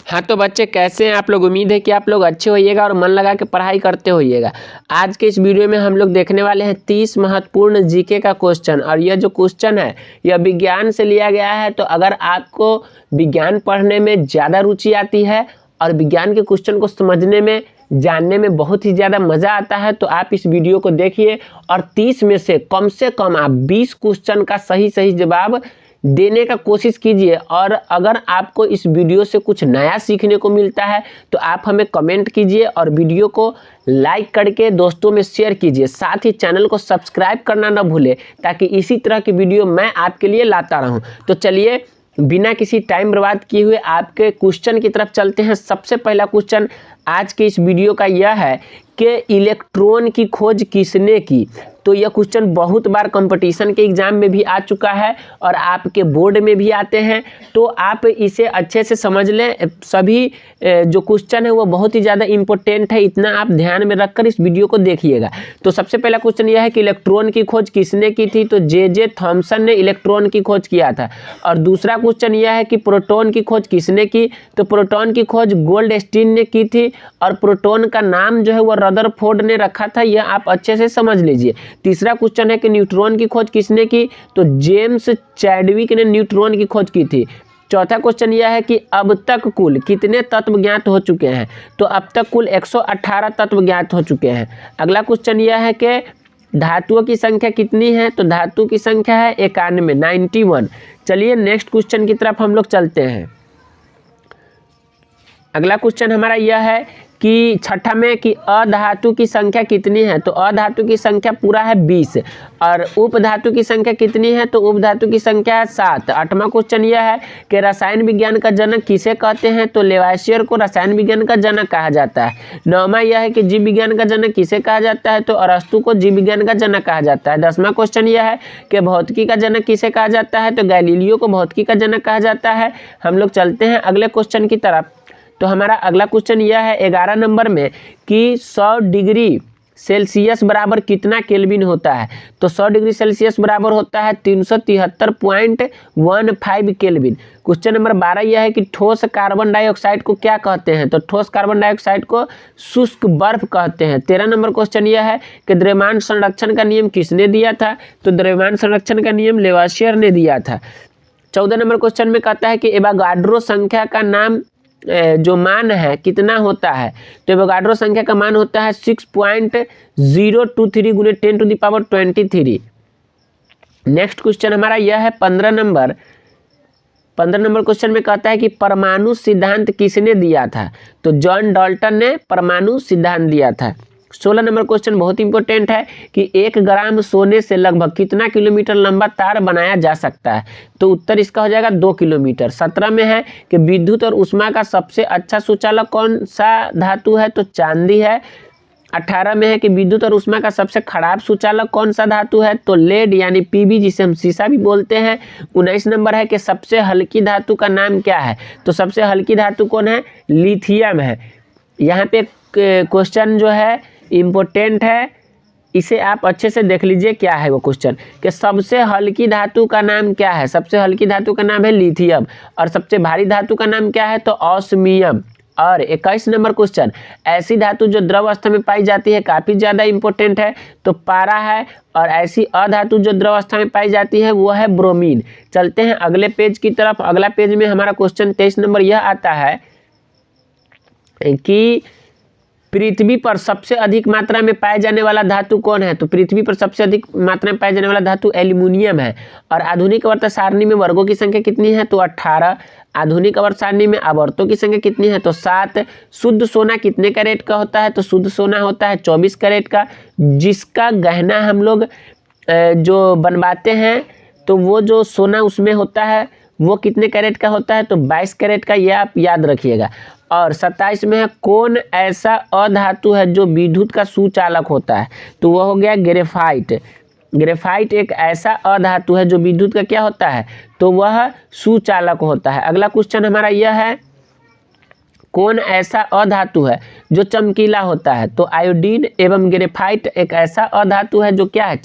हाँ तो बच्चे कैसे हैं आप लोग। उम्मीद है कि आप लोग अच्छे होइएगा और मन लगा के पढ़ाई करते होइएगा। आज के इस वीडियो में हम लोग देखने वाले हैं 30 महत्वपूर्ण जीके का क्वेश्चन। और यह जो क्वेश्चन है यह विज्ञान से लिया गया है। तो अगर आपको विज्ञान पढ़ने में ज़्यादा रुचि आती है और विज्ञान के क्वेश्चन को समझने में जानने में बहुत ही ज़्यादा मज़ा आता है तो आप इस वीडियो को देखिए और 30 में से कम आप 20 क्वेश्चन का सही जवाब देने का कोशिश कीजिए। और अगर आपको इस वीडियो से कुछ नया सीखने को मिलता है तो आप हमें कमेंट कीजिए और वीडियो को लाइक करके दोस्तों में शेयर कीजिए। साथ ही चैनल को सब्सक्राइब करना ना भूलें ताकि इसी तरह की वीडियो मैं आपके लिए लाता रहूं। तो चलिए बिना किसी टाइम बर्बाद किए हुए आपके क्वेश्चन की तरफ चलते हैं। सबसे पहला क्वेश्चन आज के इस वीडियो का यह है कि इलेक्ट्रॉन की खोज किसने की। तो यह क्वेश्चन बहुत बार कंपटीशन के एग्जाम में भी आ चुका है और आपके बोर्ड में भी आते हैं। तो आप इसे अच्छे से समझ लें। सभी जो क्वेश्चन है वो बहुत ही ज़्यादा इम्पोर्टेंट है, इतना आप ध्यान में रखकर इस वीडियो को देखिएगा। तो सबसे पहला क्वेश्चन यह है कि इलेक्ट्रॉन की खोज किसने की थी। तो जे थॉमसन ने इलेक्ट्रॉन की खोज किया था। और दूसरा क्वेश्चन यह है कि प्रोटॉन की खोज किसने की। तो प्रोटॉन की खोज गोल्डस्टीन ने की थी और प्रोटॉन का नाम जो है वो रदरफोर्ड ने रखा था, यह आप अच्छे से समझ लीजिए। तीसरा क्वेश्चन है कि न्यूट्रॉन की खोज किसने की। तो जेम्स चैडविक ने न्यूट्रॉन की खोज की थी। चौथा क्वेश्चन यह है कि अब तक कुल कितने तत्व ज्ञात हो चुके हैं। तो अब तक कुल 118 तत्व ज्ञात हो चुके हैं। अगला क्वेश्चन यह है कि धातुओं की संख्या कितनी है। तो धातु की संख्या है 91। चलिए नेक्स्ट क्वेश्चन की तरफ हम लोग चलते हैं। अगला क्वेश्चन हमारा यह है कि छठा में कि अधातु की संख्या कितनी है। तो अधातु की संख्या पूरा है 20 और उपधातु की संख्या कितनी है। तो उपधातु की संख्या है 7। आठवां क्वेश्चन यह है कि रसायन विज्ञान का जनक किसे कहते हैं। तो लेवासियर को रसायन विज्ञान का जनक कहा जाता है। नौवां यह है कि जीव विज्ञान का जनक किसे कहा जाता है। तो अरस्तु को जीव विज्ञान का जनक कहा जाता है। 10वां क्वेश्चन यह है कि भौतिकी का जनक किसे कहा जाता है। तो गैलीलियो को भौतिकी का जनक कहा जाता है। हम लोग चलते हैं अगले क्वेश्चन की तरफ। तो हमारा अगला क्वेश्चन यह है 11 नंबर में कि 100 डिग्री सेल्सियस बराबर कितना केल्विन होता है। तो 100 डिग्री सेल्सियस बराबर होता है 373.15 केल्विन। क्वेश्चन नंबर 12 यह है कि ठोस कार्बन डाइऑक्साइड को क्या कहते हैं। तो ठोस कार्बन डाइऑक्साइड को शुष्क बर्फ कहते हैं। 13 नंबर क्वेश्चन यह है कि द्रव्यमान संरक्षण का नियम किसने दिया था। तो द्रव्यमान संरक्षण का नियम लेवासियर ने दिया था। 14 नंबर क्वेश्चन में कहता है कि एवोगाड्रो संख्या का नाम जो मान है कितना होता है। तो एवोगाड्रो संख्या का मान होता है 6.023 गुणे 10⁻23। नेक्स्ट क्वेश्चन हमारा यह है 15 नंबर क्वेश्चन में कहता है कि परमाणु सिद्धांत किसने दिया था। तो जॉन डाल्टन ने परमाणु सिद्धांत दिया था। 16 नंबर क्वेश्चन बहुत इंपॉर्टेंट है कि 1 ग्राम सोने से लगभग कितना किलोमीटर लंबा तार बनाया जा सकता है। तो उत्तर इसका हो जाएगा 2 किलोमीटर। 17 में है कि विद्युत और ऊष्मा का सबसे अच्छा सुचालक कौन सा धातु है। तो चांदी है। 18 में है कि विद्युत और ऊष्मा का सबसे खराब सुचालक कौन सा धातु है। तो लेड यानी पीबी जिसे हम सीसा भी बोलते हैं। 19 नंबर है कि सबसे हल्की धातु का नाम क्या है। तो सबसे हल्की धातु कौन है, लिथियम है। यहाँ पे क्वेश्चन जो है इम्पोर्टेंट है, इसे आप अच्छे से देख लीजिए क्या है वो क्वेश्चन कि सबसे हल्की धातु का नाम क्या है। सबसे हल्की धातु का नाम है लिथियम। और सबसे भारी धातु का नाम क्या है। तो ऑस्मियम। और 21 नंबर क्वेश्चन ऐसी धातु जो द्रव अवस्था में पाई जाती है, काफ़ी ज़्यादा इंपॉर्टेंट है। तो पारा है। और ऐसी अधातु जो द्रव अवस्था में पाई जाती है वो है ब्रोमीन। चलते हैं अगले पेज की तरफ। अगला पेज में हमारा क्वेश्चन 23 नंबर यह आता है कि पृथ्वी पर सबसे अधिक मात्रा में पाए जाने वाला धातु कौन है। तो पृथ्वी पर सबसे अधिक मात्रा में पाए जाने वाला धातु एल्यूमिनियम है। और आधुनिक आवर्त सारणी में वर्गों की संख्या कितनी है। तो 18। आधुनिक आवर्त सारणी में आवर्तों की संख्या कितनी है। तो 7। शुद्ध सोना कितने कैरेट का होता है। तो शुद्ध सोना होता है 24 कैरेट का। जिसका गहना हम लोग जो बनवाते हैं तो वो जो सोना उसमें होता है वो कितने कैरेट का होता है। तो 22 कैरेट का, ये आप याद रखिएगा। और 27 में है कौन ऐसा अधातु है जो विद्युत का सुचालक होता है। तो वह हो गया ग्रेफाइट। ग्रेफाइट एक ऐसा अधातु है जो विद्युत का क्या होता है। तो वह सुचालक होता है। अगला क्वेश्चन हमारा यह है कौन ऐसा अधातु है जो चमकीला होता है। तो आयोडीन एवं ग्रेफाइट एक ऐसा अधातु है जो क्या है,